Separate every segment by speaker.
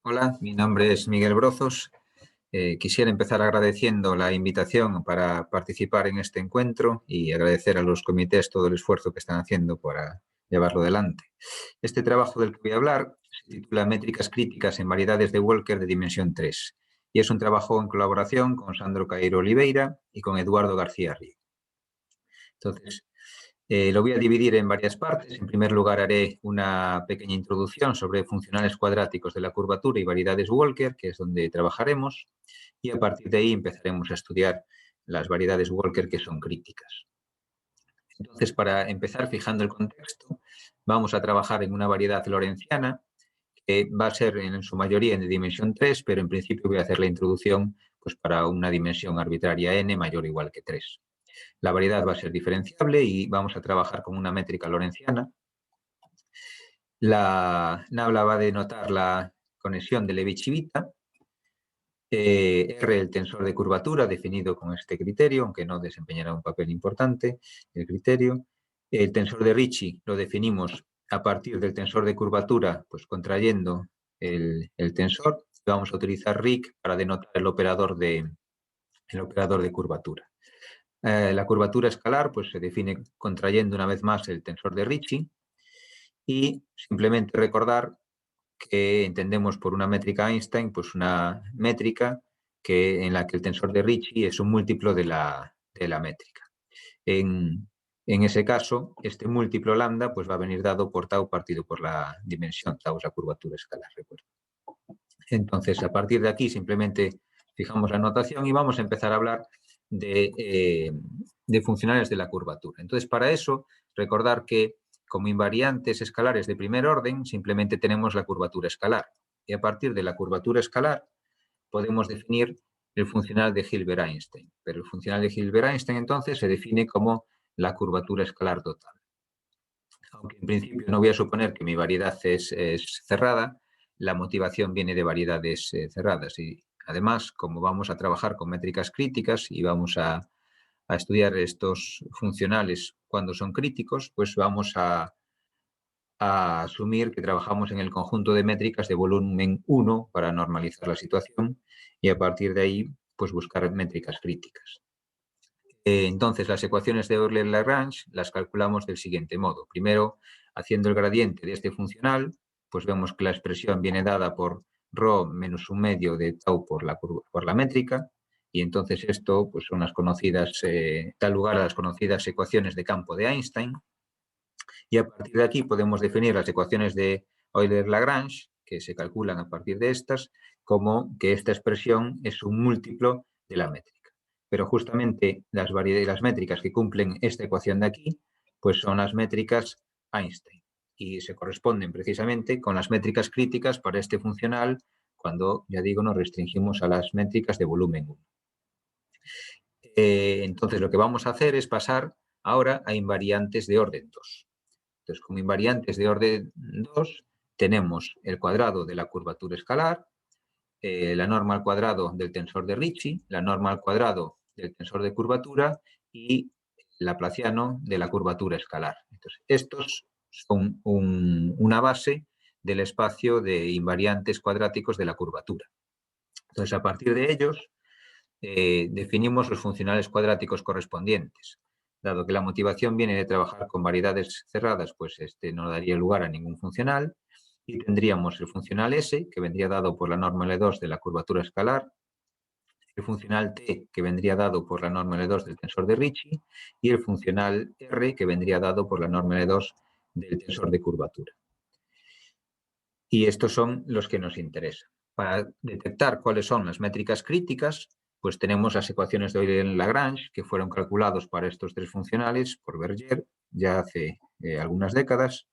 Speaker 1: Hola, mi nombre es Miguel Brozos. Quisiera empezar agradeciendo la invitación para participar en este encuentro y agradecer a los comités todo el esfuerzo que están haciendo para llevarlo adelante. Este trabajo del que voy a hablar se titula Métricas críticas en variedades de Walker de dimensión 3 y es un trabajo en colaboración con Sandro Caeiro Oliveira y con Eduardo García Río. Entonces, lo voy a dividir en varias partes. En primer lugar, haré una pequeña introducción sobre funcionales cuadráticos de la curvatura y variedades Walker, que es donde trabajaremos, y a partir de ahí empezaremos a estudiar las variedades Walker que son críticas. Entonces, para empezar, fijando el contexto, vamos a trabajar en una variedad lorentziana que va a ser en su mayoría en dimensión 3, pero en principio voy a hacer la introducción pues, para una dimensión arbitraria n mayor o igual que 3. La variedad va a ser diferenciable y vamos a trabajar con una métrica lorentziana. La nabla va a denotar la conexión de Levi-Civita. R, el tensor de curvatura, definido con este criterio, aunque no desempeñará un papel importante el criterio. El tensor de Ricci lo definimos a partir del tensor de curvatura, pues contrayendo el tensor. Vamos a utilizar RIC para denotar el operador de curvatura. La curvatura escalar pues, se define contrayendo una vez más el tensor de Ricci y simplemente recordar que entendemos por una métrica Einstein pues una métrica en la que el tensor de Ricci es un múltiplo de la métrica. En ese caso, este múltiplo lambda pues, va a venir dado por tau partido por la dimensión, tau es la curvatura escalar, recuerdo. Entonces, a partir de aquí simplemente fijamos la notación y vamos a empezar a hablar de funcionales de la curvatura. Entonces, para eso, recordar que como invariantes escalares de primer orden, simplemente tenemos la curvatura escalar. Y a partir de la curvatura escalar, podemos definir el funcional de Hilbert-Einstein. Pero el funcional de Hilbert-Einstein, entonces, se define como la curvatura escalar total. Aunque en principio no voy a suponer que mi variedad es cerrada, la motivación viene de variedades cerradas. Y además, como vamos a trabajar con métricas críticas y vamos a estudiar estos funcionales cuando son críticos, pues vamos a asumir que trabajamos en el conjunto de métricas de volumen 1 para normalizar la situación y a partir de ahí pues buscar métricas críticas. Entonces, las ecuaciones de Euler-Lagrange las calculamos del siguiente modo. Primero, haciendo el gradiente de este funcional, pues vemos que la expresión viene dada por ρ menos un medio de tau por la métrica, y entonces esto pues, son las conocidas, da lugar a las conocidas ecuaciones de campo de Einstein, y a partir de aquí podemos definir las ecuaciones de Euler-Lagrange, que se calculan a partir de estas, como que esta expresión es un múltiplo de la métrica. Pero justamente las métricas que cumplen esta ecuación de aquí, pues son las métricas Einstein y se corresponden precisamente con las métricas críticas para este funcional cuando, ya digo, nos restringimos a las métricas de volumen 1. Entonces, lo que vamos a hacer es pasar ahora a invariantes de orden 2. Entonces, como invariantes de orden 2, tenemos el cuadrado de la curvatura escalar, la norma al cuadrado del tensor de Ricci, la norma al cuadrado del tensor de curvatura y el laplaciano de la curvatura escalar. Entonces, estos son una base del espacio de invariantes cuadráticos de la curvatura. Entonces, a partir de ellos, definimos los funcionales cuadráticos correspondientes. Dado que la motivación viene de trabajar con variedades cerradas, pues este no daría lugar a ningún funcional. Y tendríamos el funcional S, que vendría dado por la norma L2 de la curvatura escalar, el funcional T, que vendría dado por la norma L2 del tensor de Ricci, y el funcional R, que vendría dado por la norma L2 del tensor de curvatura. Y estos son los que nos interesan. Para detectar cuáles son las métricas críticas, pues tenemos las ecuaciones de Euler-Lagrange, que fueron calculados para estos tres funcionales por Berger ya hace algunas décadas,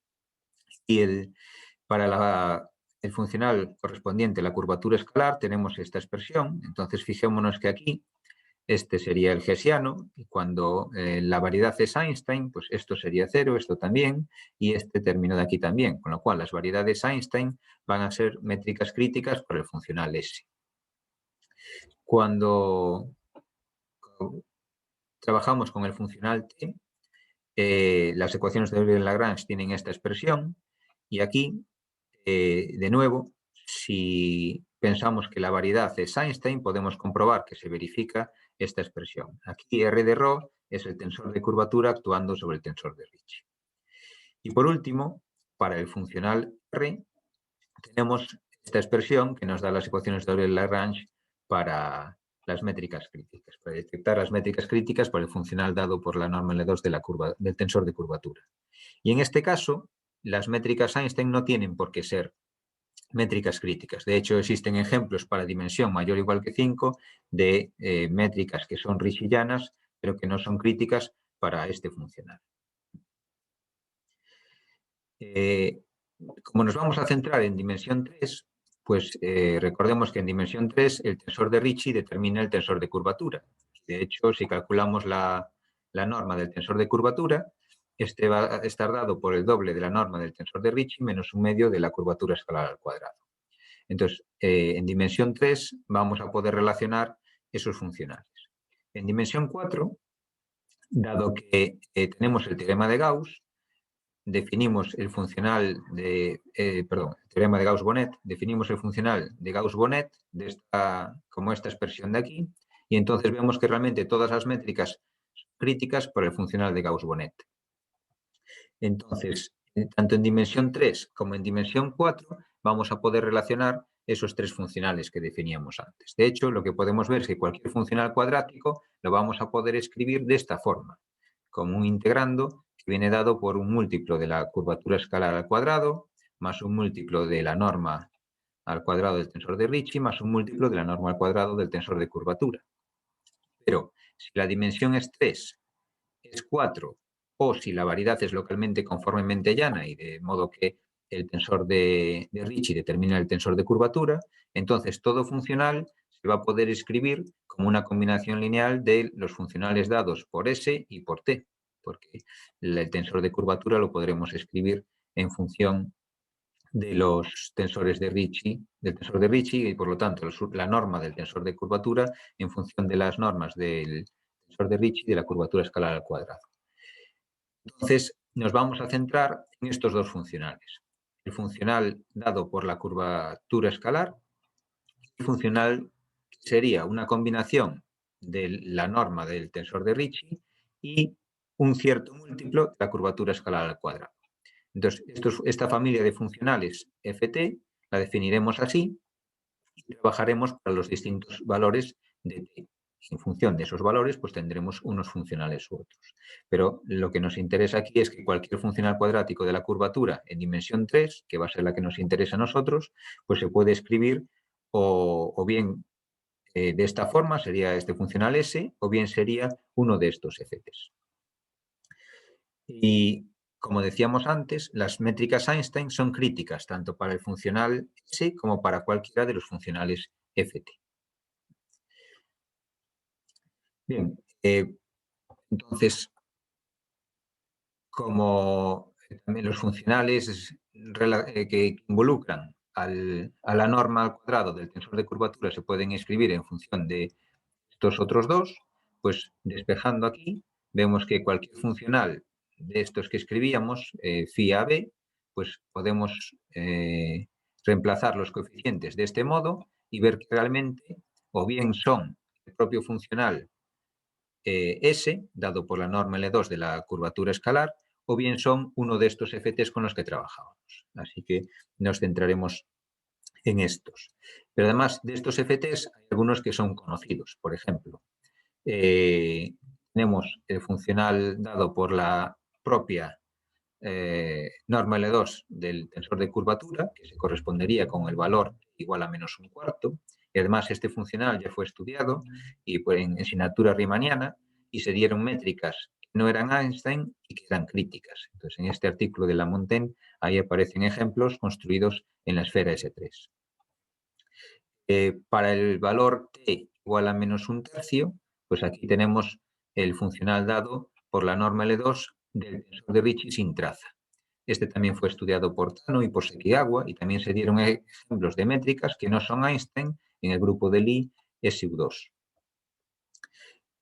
Speaker 1: y para el funcional correspondiente a la curvatura escalar tenemos esta expresión. Entonces, fijémonos que aquí este sería el hessiano, y cuando la variedad es Einstein, pues esto sería 0, esto también, y este término de aquí también, con lo cual las variedades Einstein van a ser métricas críticas para el funcional S. Cuando trabajamos con el funcional T, las ecuaciones de Euler-Lagrange tienen esta expresión, y aquí, de nuevo, si pensamos que la variedad es Einstein, podemos comprobar que se verifica esta expresión. Aquí R de ρ es el tensor de curvatura actuando sobre el tensor de Ricci. Y por último, para el funcional R, tenemos esta expresión que nos da las ecuaciones de Euler-Lagrange para las métricas críticas, para detectar las métricas críticas por el funcional dado por la norma L2 del tensor de curvatura. Y en este caso, las métricas Einstein no tienen por qué ser métricas críticas. De hecho, existen ejemplos para dimensión mayor o igual que 5 de métricas que son riccianas, pero que no son críticas para este funcional. Como nos vamos a centrar en dimensión 3, pues recordemos que en dimensión 3 el tensor de Ricci determina el tensor de curvatura. De hecho, si calculamos la norma del tensor de curvatura, este va a estar dado por el doble de la norma del tensor de Ricci menos un medio de la curvatura escalar al cuadrado. Entonces, en dimensión 3 vamos a poder relacionar esos funcionales. En dimensión 4, dado que tenemos el teorema de Gauss, definimos el funcional de, el teorema de Gauss-Bonnet, definimos el funcional de Gauss-Bonnet como esta expresión de aquí, y entonces vemos que realmente todas las métricas son críticas por el funcional de Gauss-Bonnet. Entonces, tanto en dimensión 3 como en dimensión 4 vamos a poder relacionar esos tres funcionales que definíamos antes. De hecho, lo que podemos ver es que cualquier funcional cuadrático lo vamos a poder escribir de esta forma, como un integrando que viene dado por un múltiplo de la curvatura escalar al cuadrado, más un múltiplo de la norma al cuadrado del tensor de Ricci, más un múltiplo de la norma al cuadrado del tensor de curvatura. Pero si la dimensión es 3, es 4, o si la variedad es localmente conformemente llana y de modo que el tensor de Ricci determina el tensor de curvatura, entonces todo funcional se va a poder escribir como una combinación lineal de los funcionales dados por S y por T, porque el tensor de curvatura lo podremos escribir en función de los tensores de Ricci, del tensor de Ricci y por lo tanto la norma del tensor de curvatura en función de las normas del tensor de Ricci y de la curvatura escalar al cuadrado. Entonces, nos vamos a centrar en estos dos funcionales. El funcional dado por la curvatura escalar y el funcional que sería una combinación de la norma del tensor de Ricci y un cierto múltiplo de la curvatura escalar al cuadrado. Entonces, esta familia de funcionales ft la definiremos así y trabajaremos para los distintos valores de t. En función de esos valores, pues tendremos unos funcionales u otros. Pero lo que nos interesa aquí es que cualquier funcional cuadrático de la curvatura en dimensión 3, que va a ser la que nos interesa a nosotros, pues se puede escribir o bien de esta forma, sería este funcional S, o bien sería uno de estos fts. Y como decíamos antes, las métricas Einstein son críticas tanto para el funcional S como para cualquiera de los funcionales ft. Bien, entonces, como también los funcionales que involucran a la norma al cuadrado del tensor de curvatura se pueden escribir en función de estos otros dos, pues despejando aquí, vemos que cualquier funcional de estos que escribíamos, phi a b, pues podemos reemplazar los coeficientes de este modo y ver que realmente o bien son el propio funcional S, dado por la norma L2 de la curvatura escalar, o bien son uno de estos FTs con los que trabajábamos. Así que nos centraremos en estos. Pero además de estos FTs hay algunos que son conocidos. Por ejemplo, tenemos el funcional dado por la propia norma L2 del tensor de curvatura, que se correspondería con el valor igual a menos un cuarto, y además este funcional ya fue estudiado y pues, en asignatura riemanniana y se dieron métricas que no eran Einstein y que eran críticas. Entonces, en este artículo de Lamontagne, ahí aparecen ejemplos construidos en la esfera S3. Para el valor t igual a menos un tercio, pues aquí tenemos el funcional dado por la norma L2 del tensor de Ricci sin traza. Este también fue estudiado por Tano y por Sekigawa y también se dieron ejemplos de métricas que no son Einstein en el grupo de Lie SU2.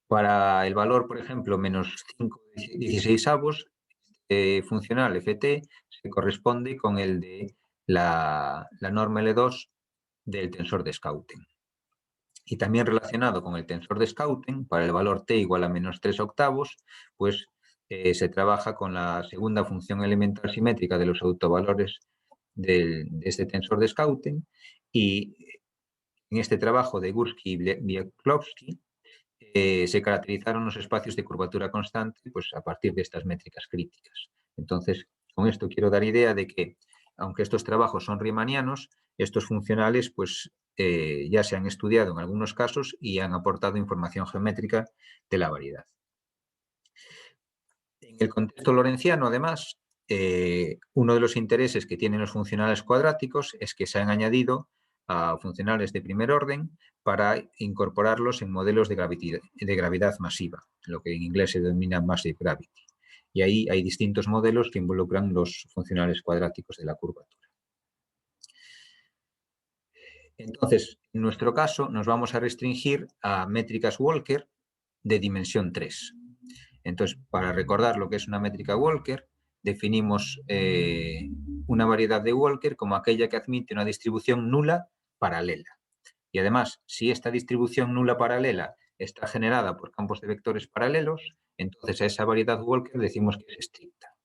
Speaker 1: Para el valor, por ejemplo, menos 5/16, funcional ft se corresponde con el de la norma L2 del tensor de Schouten. Y también relacionado con el tensor de Schouten, para el valor t igual a menos 3 octavos, pues se trabaja con la segunda función elemental simétrica de los autovalores de este tensor de Schouten, y en este trabajo de Gursky y Białkowski se caracterizaron los espacios de curvatura constante pues, a partir de estas métricas críticas. Entonces, con esto quiero dar idea de que, aunque estos trabajos son riemannianos, estos funcionales pues, ya se han estudiado en algunos casos y han aportado información geométrica de la variedad. En el contexto lorentziano, además, uno de los intereses que tienen los funcionales cuadráticos es que se han añadido a funcionales de primer orden para incorporarlos en modelos de gravedad masiva, lo que en inglés se denomina massive gravity. Y ahí hay distintos modelos que involucran los funcionales cuadráticos de la curvatura. Entonces, en nuestro caso, nos vamos a restringir a métricas Walker de dimensión 3. Entonces, para recordar lo que es una métrica Walker, definimos una variedad de Walker como aquella que admite una distribución nula paralela. Y además, si esta distribución nula paralela está generada por campos de vectores paralelos, entonces a esa variedad Walker decimos que es estricta.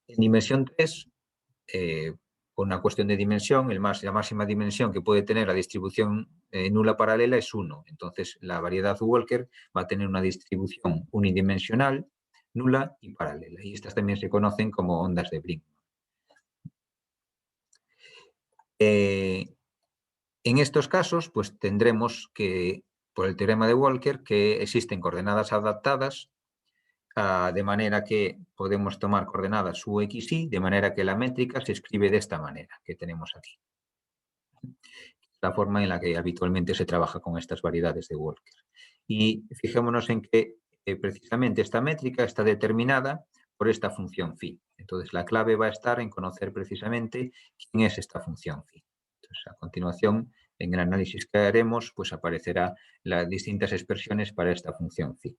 Speaker 1: En dimensión 3, por una cuestión de dimensión, la máxima dimensión que puede tener la distribución nula paralela es 1. Entonces, la variedad Walker va a tener una distribución unidimensional, nula y paralela. Y estas también se conocen como ondas de Brinkmann. En estos casos, pues tendremos que, por el teorema de Walker, que existen coordenadas adaptadas de manera que podemos tomar coordenadas u, x, y, de manera que la métrica se escribe de esta manera que tenemos aquí. La forma en la que habitualmente se trabaja con estas variedades de Walker. Y fijémonos en que precisamente esta métrica está determinada por esta función phi. Entonces, la clave va a estar en conocer precisamente quién es esta función phi. Entonces, a continuación, en el análisis que haremos, pues aparecerán las distintas expresiones para esta función phi.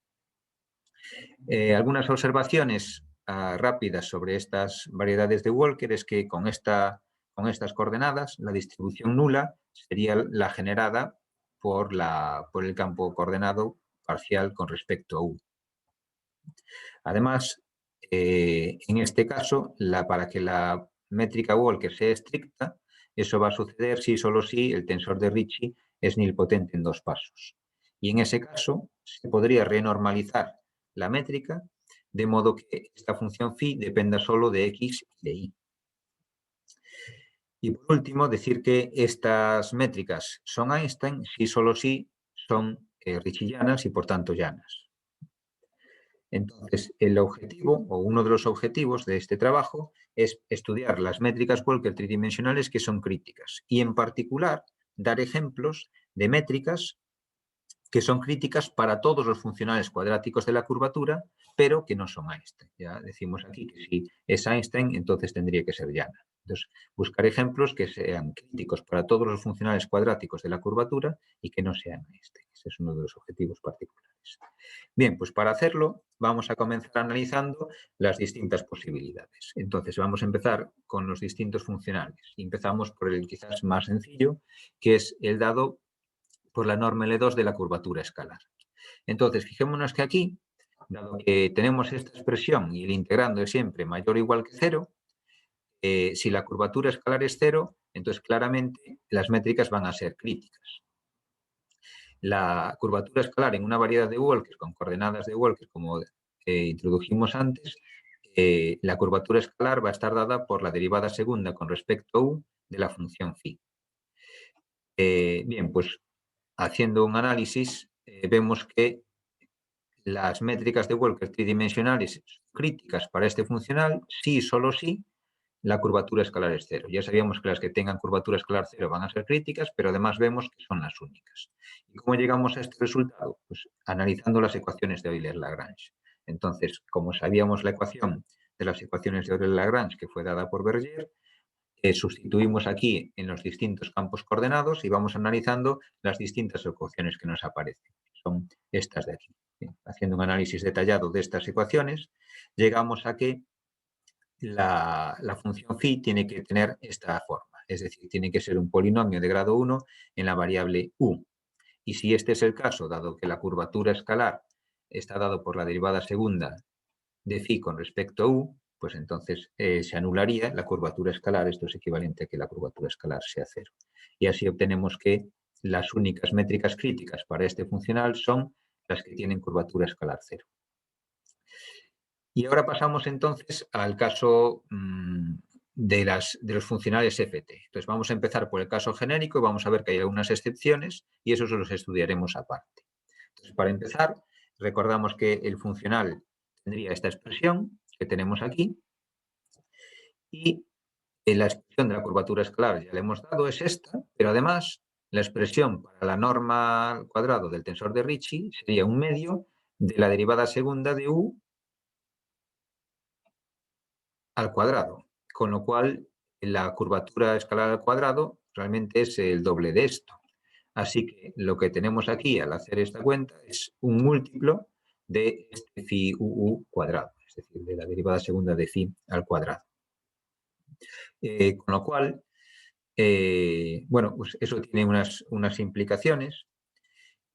Speaker 1: Algunas observaciones rápidas sobre estas variedades de Walker es que con estas coordenadas, la distribución nula sería la generada por el campo coordenado parcial con respecto a U. Además, en este caso, para que la métrica Walker sea estricta, eso va a suceder si y solo si el tensor de Ricci es nilpotente en 2 pasos. Y en ese caso, se podría renormalizar la métrica de modo que esta función phi dependa solo de x y de y. Y por último, decir que estas métricas son Einstein si solo si son Riccianas y por tanto llanas. Entonces, el objetivo o uno de los objetivos de este trabajo es estudiar las métricas Walker tridimensionales que son críticas y en particular dar ejemplos de métricas que son críticas para todos los funcionales cuadráticos de la curvatura, pero que no son Einstein. Ya decimos aquí que si es Einstein, entonces tendría que ser llana. Entonces, buscar ejemplos que sean críticos para todos los funcionales cuadráticos de la curvatura y que no sean Einstein. Ese es uno de los objetivos particulares. Bien, pues para hacerlo vamos a comenzar analizando las distintas posibilidades. Entonces, vamos a empezar con los distintos funcionales. Y empezamos por el quizás más sencillo, que es el dado por la norma L2 de la curvatura escalar. Entonces, fijémonos que aquí, dado que tenemos esta expresión y el integrando es siempre mayor o igual que 0, si la curvatura escalar es 0, entonces claramente las métricas van a ser críticas. La curvatura escalar en una variedad de Walker con coordenadas de Walker, como introdujimos antes, la curvatura escalar va a estar dada por la derivada segunda con respecto a u de la función phi. Bien, pues haciendo un análisis, vemos que las métricas de Walker tridimensionales son críticas para este funcional si y solo si la curvatura escalar es 0. Ya sabíamos que las que tengan curvatura escalar 0 van a ser críticas, pero además vemos que son las únicas. ¿Y cómo llegamos a este resultado? Pues analizando las ecuaciones de Euler-Lagrange. Entonces, como sabíamos la ecuación de las ecuaciones de Euler-Lagrange que fue dada por Berger, sustituimos aquí en los distintos campos coordenados y vamos analizando las distintas ecuaciones que nos aparecen. Son estas de aquí. Haciendo un análisis detallado de estas ecuaciones, llegamos a que la función phi tiene que tener esta forma. es decir, tiene que ser un polinomio de grado 1 en la variable u. Y si este es el caso, dado que la curvatura escalar está dado por la derivada segunda de phi con respecto a u, pues entonces se anularía la curvatura escalar. Esto es equivalente a que la curvatura escalar sea 0. Y así obtenemos que las únicas métricas críticas para este funcional son las que tienen curvatura escalar 0. Y ahora pasamos entonces al caso de los funcionales ft. Entonces vamos a empezar por el caso genérico y vamos a ver que hay algunas excepciones y esos los estudiaremos aparte. Entonces, para empezar, recordamos que el funcional tendría esta expresión que tenemos aquí y la expresión de la curvatura escalar ya le hemos dado, es esta, pero además la expresión para la norma al cuadrado del tensor de Ricci sería un medio de la derivada segunda de u al cuadrado, con lo cual la curvatura escalar al cuadrado realmente es el doble de esto. Así que lo que tenemos aquí al hacer esta cuenta es un múltiplo de este phi uu cuadrado, es decir, de la derivada segunda de phi al cuadrado. Con lo cual, bueno, pues eso tiene unas implicaciones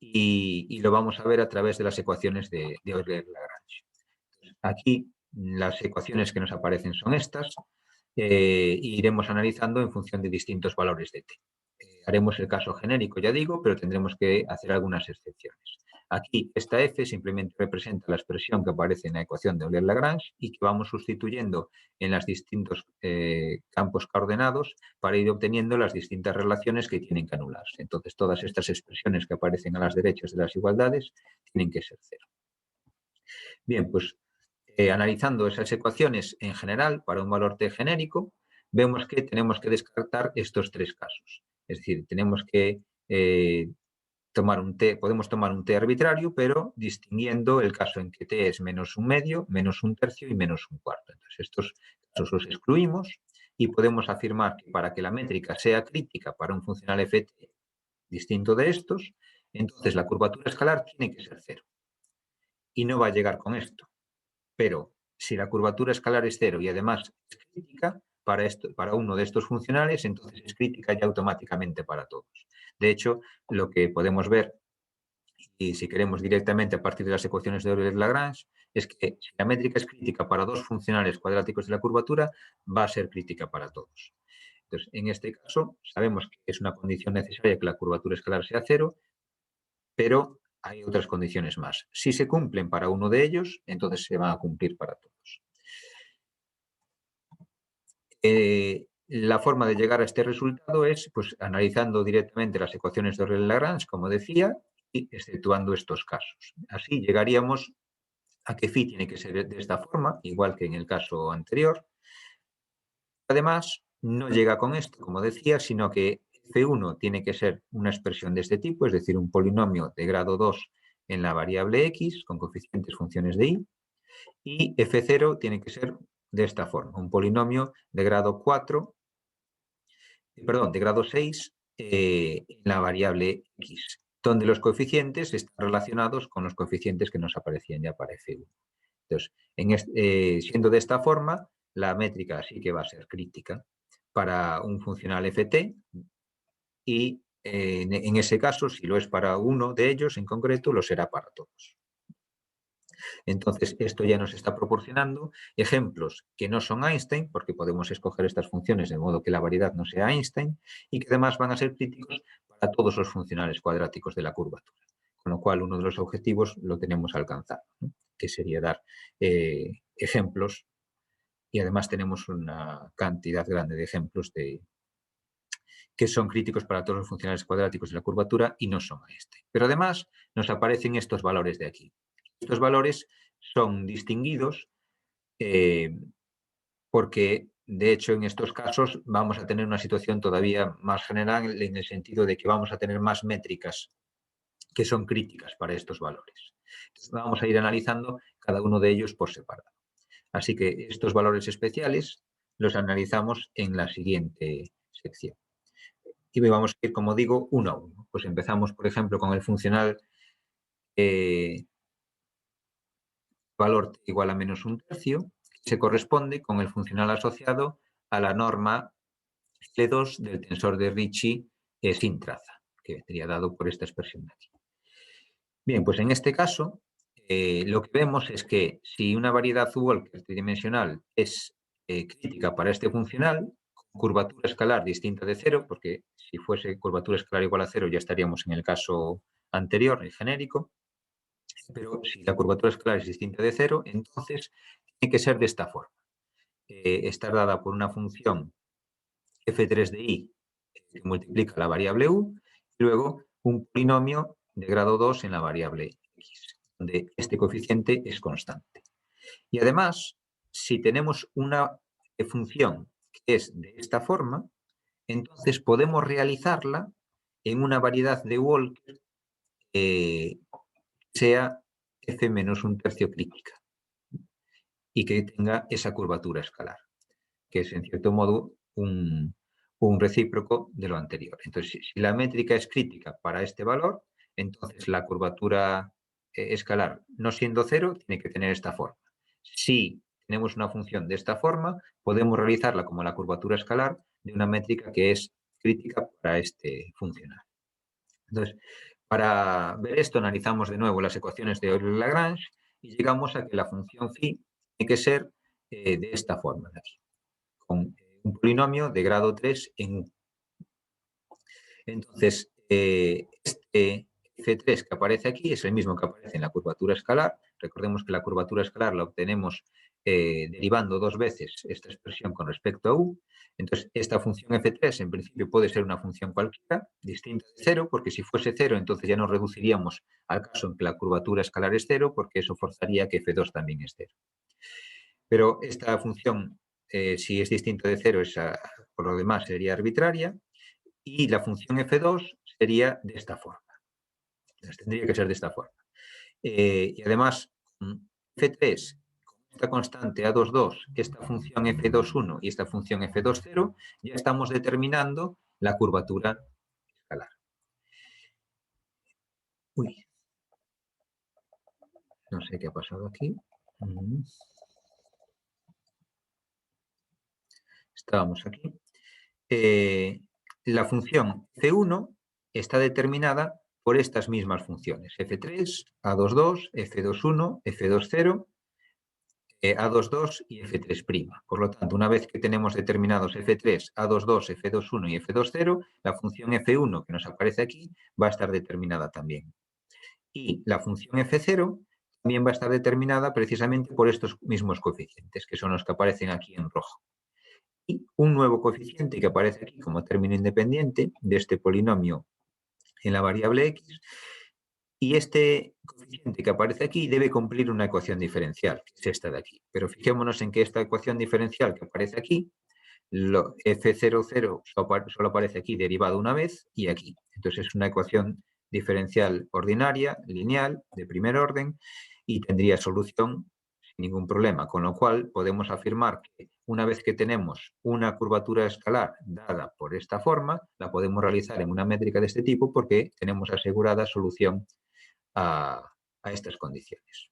Speaker 1: y lo vamos a ver a través de las ecuaciones de Euler-Lagrange. Aquí las ecuaciones que nos aparecen son estas e iremos analizando en función de distintos valores de t. Haremos el caso genérico, ya digo, pero tendremos que hacer algunas excepciones. Aquí esta f simplemente representa la expresión que aparece en la ecuación de Euler-Lagrange y que vamos sustituyendo en los distintos campos coordenados para ir obteniendo las distintas relaciones que tienen que anularse. Entonces, todas estas expresiones que aparecen a las derechas de las igualdades tienen que ser 0. Bien, pues analizando esas ecuaciones en general para un valor t genérico, vemos que tenemos que descartar estos tres casos. Es decir, tenemos que tomar un t, podemos tomar un t arbitrario, pero distinguiendo el caso en que t es menos un medio, menos un tercio y menos un cuarto. Entonces, estos casos los excluimos y podemos afirmar que para que la métrica sea crítica para un funcional ft distinto de estos, entonces la curvatura escalar tiene que ser 0. Y no va a llegar con esto. Pero si la curvatura escalar es 0 y además es crítica para uno de estos funcionales, entonces es crítica ya automáticamente para todos. De hecho, lo que podemos ver, y si queremos directamente a partir de las ecuaciones de Euler-Lagrange, es que si la métrica es crítica para dos funcionales cuadráticos de la curvatura, va a ser crítica para todos. Entonces, en este caso, sabemos que es una condición necesaria que la curvatura escalar sea 0, pero hay otras condiciones más. Si se cumplen para uno de ellos, entonces se van a cumplir para todos. La forma de llegar a este resultado es pues, analizando directamente las ecuaciones de Euler-Lagrange, como decía, y exceptuando estos casos. Así llegaríamos a que phi tiene que ser de esta forma, igual que en el caso anterior. Además, no llega con esto, como decía, sino que f1 tiene que ser una expresión de este tipo, es decir, un polinomio de grado 2 en la variable x con coeficientes funciones de y, y f0 tiene que ser de esta forma, un polinomio de grado 4, perdón, de grado 6 en la variable x, donde los coeficientes están relacionados con los coeficientes que nos aparecían ya para f1. Entonces, siendo de esta forma, la métrica sí que va a ser crítica para un funcional ft y en ese caso, si lo es para uno de ellos en concreto, lo será para todos. Entonces, esto ya nos está proporcionando ejemplos que no son Einstein, porque podemos escoger estas funciones de modo que la variedad no sea Einstein, y que además van a ser críticos para todos los funcionales cuadráticos de la curvatura. Con lo cual, uno de los objetivos lo tenemos alcanzado, ¿no? Que sería dar ejemplos, y además tenemos una cantidad grande de ejemplos que son críticos para todos los funcionales cuadráticos de la curvatura y no son Einstein. Pero además nos aparecen estos valores de aquí. Estos valores son distinguidos porque, de hecho, en estos casos vamos a tener una situación todavía más general en el sentido de que vamos a tener más métricas que son críticas para estos valores. Entonces, vamos a ir analizando cada uno de ellos por separado. Así que estos valores especiales los analizamos en la siguiente sección. Y vamos a ir, como digo, uno a uno. Pues empezamos, por ejemplo, con el funcional valor t igual a menos un tercio, que se corresponde con el funcional asociado a la norma L2 del tensor de Ricci sin traza, que vendría dado por esta expresión de aquí. Bien, pues en este caso, lo que vemos es que si una variedad Walker tridimensional es crítica para este funcional, con curvatura escalar distinta de cero, porque si fuese curvatura escalar igual a cero ya estaríamos en el caso anterior, el genérico, pero si la curvatura escalar es distinta de cero, entonces tiene que ser de esta forma. Está dada por una función f3 de i que multiplica la variable u, y luego un polinomio de grado 2 en la variable x, donde este coeficiente es constante. Y además, si tenemos una función que es de esta forma, entonces podemos realizarla en una variedad de Walker que sea f menos un tercio crítica y que tenga esa curvatura escalar, que es en cierto modo un recíproco de lo anterior. Entonces, si la métrica es crítica para este valor, entonces la curvatura escalar, no siendo cero, tiene que tener esta forma. Si tenemos una función de esta forma, podemos realizarla como la curvatura escalar de una métrica que es crítica para este funcional. Entonces, para ver esto, analizamos de nuevo las ecuaciones de Euler-Lagrange y llegamos a que la función phi tiene que ser de esta forma de aquí, con un polinomio de grado 3 en U. Entonces, este F3 que aparece aquí es el mismo que aparece en la curvatura escalar. Recordemos que la curvatura escalar la obtenemos derivando dos veces esta expresión con respecto a U. Entonces, esta función F3 en principio puede ser una función cualquiera, distinta de cero, porque si fuese cero, entonces ya nos reduciríamos al caso en que la curvatura escalar es cero, porque eso forzaría que F2 también es cero. Pero esta función, si es distinta de cero, por lo demás sería arbitraria, y la función f2 sería de esta forma. Entonces, tendría que ser de esta forma. Y además, f3, con esta constante a22, esta función f2,1 y esta función f2,0, ya estamos determinando la curvatura escalar. Uy. No sé qué ha pasado aquí. Estábamos aquí. La función C1 está determinada por estas mismas funciones, F3, A22, F21, F20, A22 y F3'. Por lo tanto, una vez que tenemos determinados F3, A22, F21 y F20, la función F1 que nos aparece aquí va a estar determinada también. Y la función F0 también va a estar determinada precisamente por estos mismos coeficientes, que son los que aparecen aquí en rojo. Y un nuevo coeficiente que aparece aquí como término independiente de este polinomio en la variable x, y este coeficiente que aparece aquí debe cumplir una ecuación diferencial, que es esta de aquí. Pero fijémonos en que esta ecuación diferencial que aparece aquí, f00 solo aparece aquí derivado una vez y aquí. Entonces es una ecuación diferencial ordinaria, lineal, de primer orden, y tendría solución sin ningún problema, con lo cual podemos afirmar que una vez que tenemos una curvatura escalar dada por esta forma, la podemos realizar en una métrica de este tipo porque tenemos asegurada solución a estas condiciones.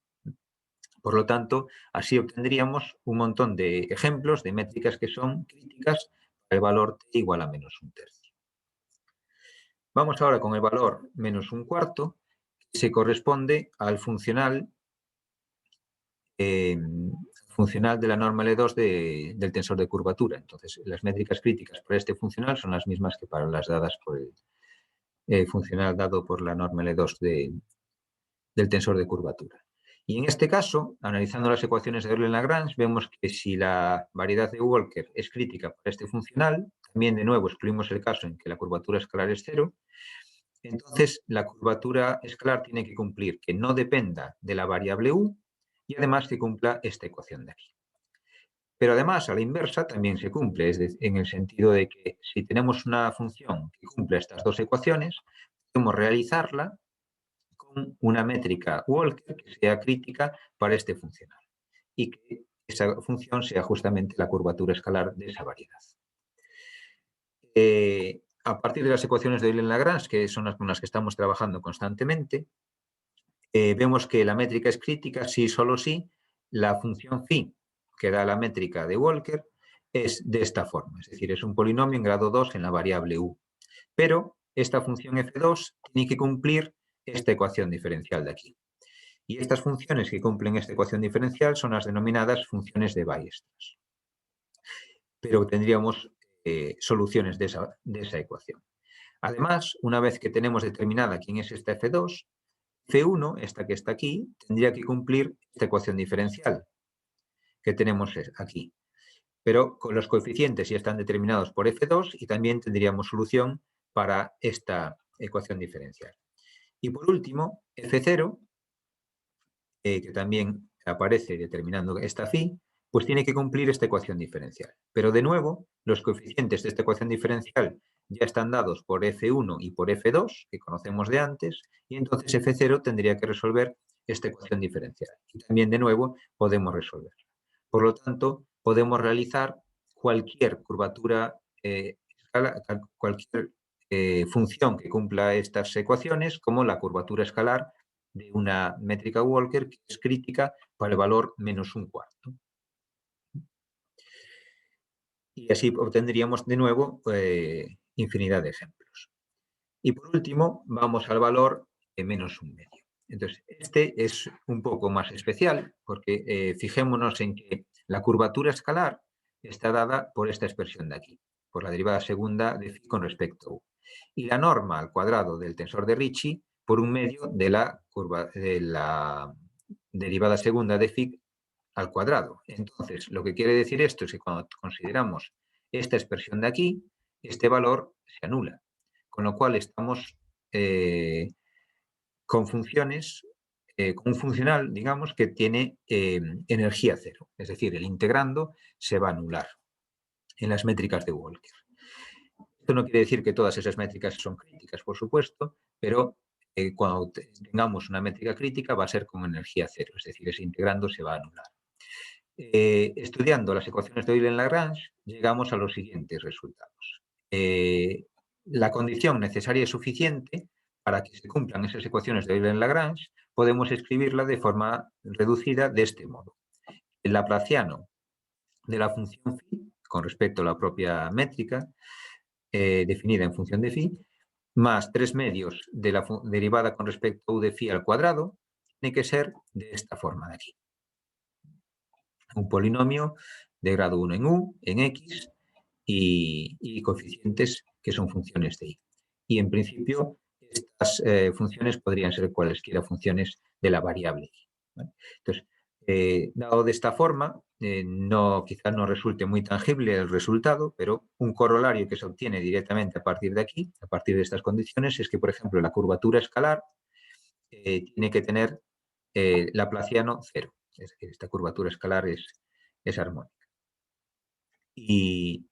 Speaker 1: Por lo tanto, así obtendríamos un montón de ejemplos de métricas que son críticas para el valor t igual a menos un tercio. Vamos ahora con el valor menos un cuarto, que se corresponde al funcional de la norma L2 del tensor de curvatura. Entonces, las métricas críticas para este funcional son las mismas que para las dadas por el funcional dado por la norma L2 del tensor de curvatura. Y en este caso, analizando las ecuaciones de Euler-Lagrange, vemos que si la variedad de Walker es crítica para este funcional, también de nuevo excluimos el caso en que la curvatura escalar es cero, entonces la curvatura escalar tiene que cumplir que no dependa de la variable u y además que cumpla esta ecuación de aquí. Pero además, a la inversa también se cumple, es decir, en el sentido de que si tenemos una función que cumple estas dos ecuaciones, podemos realizarla con una métrica Walker que sea crítica para este funcional y que esa función sea justamente la curvatura escalar de esa variedad. A partir de las ecuaciones de Euler-Lagrange, que son las con las que estamos trabajando constantemente, vemos que la métrica es crítica si solo si la función phi, que da la métrica de Walker, es de esta forma, es decir, es un polinomio en grado 2 en la variable u. Pero esta función f2 tiene que cumplir esta ecuación diferencial de aquí. Y estas funciones que cumplen esta ecuación diferencial son las denominadas funciones de Weierstrass. Pero tendríamos soluciones de esa ecuación. Además, una vez que tenemos determinada quién es esta f2, f1, esta que está aquí, tendría que cumplir esta ecuación diferencial que tenemos aquí. Pero con los coeficientes ya están determinados por f2 y también tendríamos solución para esta ecuación diferencial. Y por último, f0, que también aparece determinando esta phi, pues tiene que cumplir esta ecuación diferencial. Pero de nuevo, los coeficientes de esta ecuación diferencial ya están dados por f1 y por f2, que conocemos de antes, y entonces f0 tendría que resolver esta ecuación diferencial. Y también, de nuevo, podemos resolverla. Por lo tanto, podemos realizar cualquier curvatura, cualquier función que cumpla estas ecuaciones, como la curvatura escalar de una métrica Walker que es crítica para el valor -1/4. Y así obtendríamos de nuevo infinidad de ejemplos. Y por último, vamos al valor de -1/2. Entonces, este es un poco más especial porque fijémonos en que la curvatura escalar está dada por esta expresión de aquí, por la derivada segunda de phi con respecto a u. Y la norma al cuadrado del tensor de Ricci por 1/2 de la derivada segunda de phi al cuadrado. Entonces, lo que quiere decir esto es que cuando consideramos esta expresión de aquí, este valor se anula. Con lo cual estamos con funciones, con un funcional, digamos, que tiene energía cero. Es decir, el integrando se va a anular en las métricas de Walker. Esto no quiere decir que todas esas métricas son críticas, por supuesto, pero cuando tengamos una métrica crítica va a ser con energía cero, es decir, ese integrando se va a anular. Estudiando las ecuaciones de Euler-Lagrange, llegamos a los siguientes resultados. La condición necesaria y suficiente para que se cumplan esas ecuaciones de Euler-Lagrange, podemos escribirla de forma reducida de este modo. El laplaciano de la función phi, con respecto a la propia métrica, definida en función de phi, más 3/2 de la derivada con respecto a u de phi al cuadrado, tiene que ser de esta forma de aquí. Un polinomio de grado 1 en u, en x, y coeficientes que son funciones de y. Y en principio, estas funciones podrían ser cualesquiera funciones de la variable y. ¿Vale? Entonces, dado de esta forma, quizás no resulte muy tangible el resultado, pero un corolario que se obtiene directamente a partir de aquí, a partir de estas condiciones, es que, por ejemplo, la curvatura escalar tiene que tener laplaciano cero. Es decir, esta curvatura escalar es armónica. Y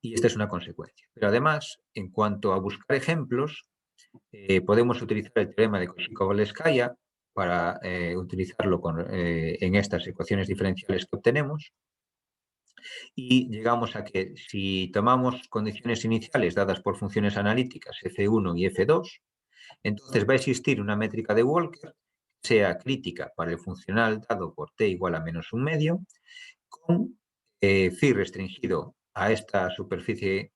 Speaker 1: esta es una consecuencia. Pero además, en cuanto a buscar ejemplos, podemos utilizar el teorema de Cauchy-Kovalevskaya para utilizarlo en estas ecuaciones diferenciales que obtenemos. Y llegamos a que si tomamos condiciones iniciales dadas por funciones analíticas f1 y f2, entonces va a existir una métrica de Walker que sea crítica para el funcional dado por t igual a -1/2, con phi restringido a esta superficie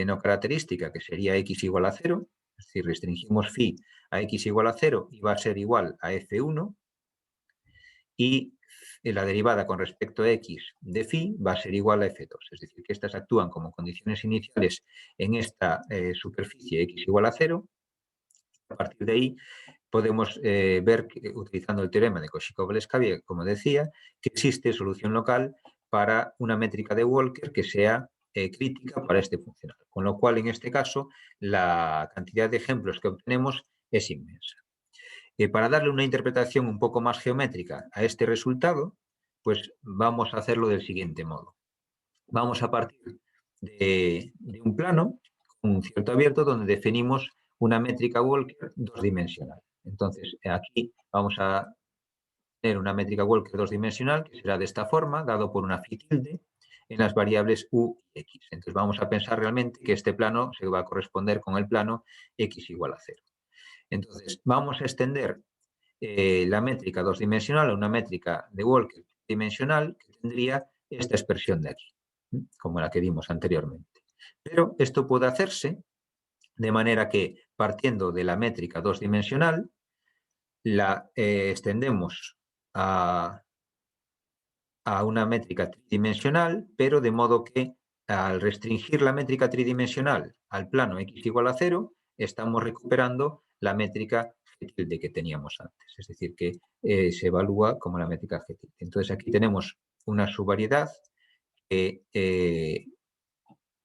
Speaker 1: no característica, que sería x igual a 0, es decir, restringimos phi a x igual a 0 y va a ser igual a f1, y la derivada con respecto a x de phi va a ser igual a f2, es decir, que estas actúan como condiciones iniciales en esta superficie x igual a 0. A partir de ahí podemos ver, utilizando el teorema de Cauchy-Kovalevskaya, como decía, que existe solución local para una métrica de Walker que sea crítica para este funcional. Con lo cual, en este caso, la cantidad de ejemplos que obtenemos es inmensa. Para darle una interpretación un poco más geométrica a este resultado, pues vamos a hacerlo del siguiente modo. Vamos a partir de un plano con un cierto abierto donde definimos una métrica Walker dos-dimensional. Entonces, aquí vamos a tener una métrica Walker dos-dimensional que será de esta forma, dado por una phi tilde en las variables u y x. Entonces, vamos a pensar realmente que este plano se va a corresponder con el plano x igual a 0. Entonces, vamos a extender la métrica dos-dimensional a una métrica de Walker dimensional que tendría esta expresión de aquí. como la que vimos anteriormente. Pero esto puede hacerse de manera que, partiendo de la métrica dos-dimensional, la extendemos a una métrica tridimensional, pero de modo que al restringir la métrica tridimensional al plano x igual a 0, estamos recuperando la métrica g tilde que teníamos antes, es decir, que se evalúa como la métrica g tilde. Entonces aquí tenemos una subvariedad que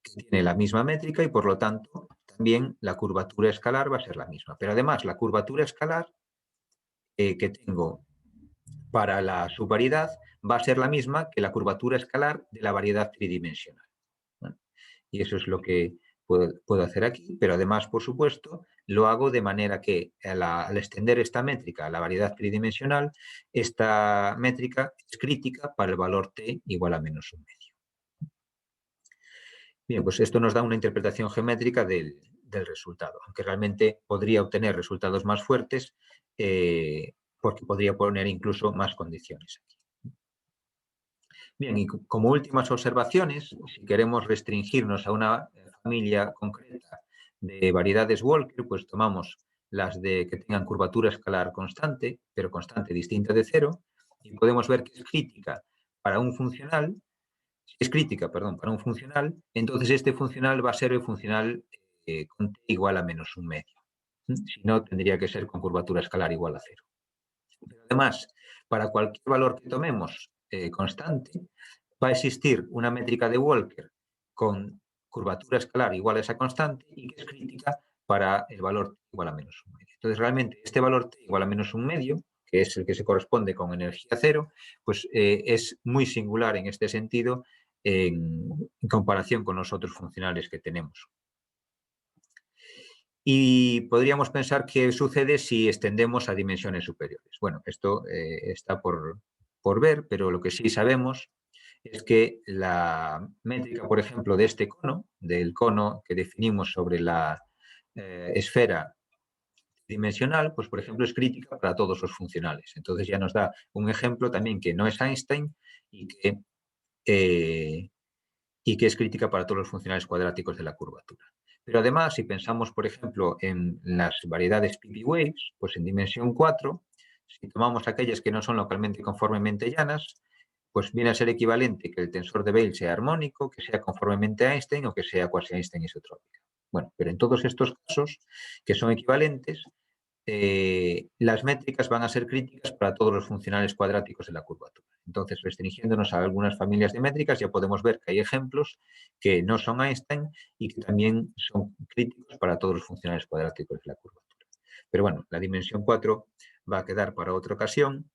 Speaker 1: tiene la misma métrica y por lo tanto también la curvatura escalar va a ser la misma. Pero además la curvatura escalar que tengo para la subvariedad va a ser la misma que la curvatura escalar de la variedad tridimensional. Bueno, y eso es lo que puedo hacer aquí, pero además, por supuesto, lo hago de manera que al extender esta métrica a la variedad tridimensional, esta métrica es crítica para el valor t igual a menos un medio. Bien, pues esto nos da una interpretación geométrica del resultado, aunque realmente podría obtener resultados más fuertes porque podría poner incluso más condiciones aquí. Bien, y como últimas observaciones, si queremos restringirnos a una familia concreta de variedades Walker, pues tomamos las que tengan curvatura escalar constante, pero constante distinta de cero, y podemos ver que es crítica para un funcional. Si es crítica, perdón, para un funcional, entonces este funcional va a ser el funcional con t igual a menos un medio. Si no, tendría que ser con curvatura escalar igual a cero. Pero además, para cualquier valor que tomemos constante, va a existir una métrica de Walker con curvatura escalar igual a esa constante y que es crítica para el valor t igual a menos un medio. Entonces, realmente, este valor t igual a menos un medio, que es el que se corresponde con energía cero, pues es muy singular en este sentido en comparación con los otros funcionales que tenemos. Y podríamos pensar qué sucede si extendemos a dimensiones superiores. Bueno, esto está por ver, pero lo que sí sabemos es que la métrica, por ejemplo, de este cono, del cono que definimos sobre la esfera dimensional, pues por ejemplo es crítica para todos los funcionales. Entonces ya nos da un ejemplo también que no es Einstein y que es crítica para todos los funcionales cuadráticos de la curvatura. Pero además, si pensamos, por ejemplo, en las variedades pp-waves, pues en dimensión 4, si tomamos aquellas que no son localmente conformemente llanas, pues viene a ser equivalente que el tensor de Weyl sea armónico, que sea conformemente a Einstein o que sea quasi-Einstein isotrópica. Bueno, pero en todos estos casos, que son equivalentes, las métricas van a ser críticas para todos los funcionales cuadráticos de la curvatura. Entonces, restringiéndonos a algunas familias de métricas, ya podemos ver que hay ejemplos que no son Einstein y que también son críticos para todos los funcionales cuadráticos de la curvatura. Pero bueno, la dimensión 4 va a quedar para otra ocasión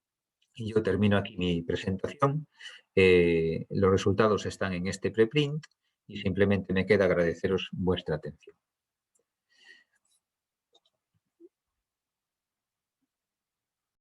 Speaker 1: y yo termino aquí mi presentación. Los resultados están en este preprint y simplemente me queda agradeceros vuestra atención.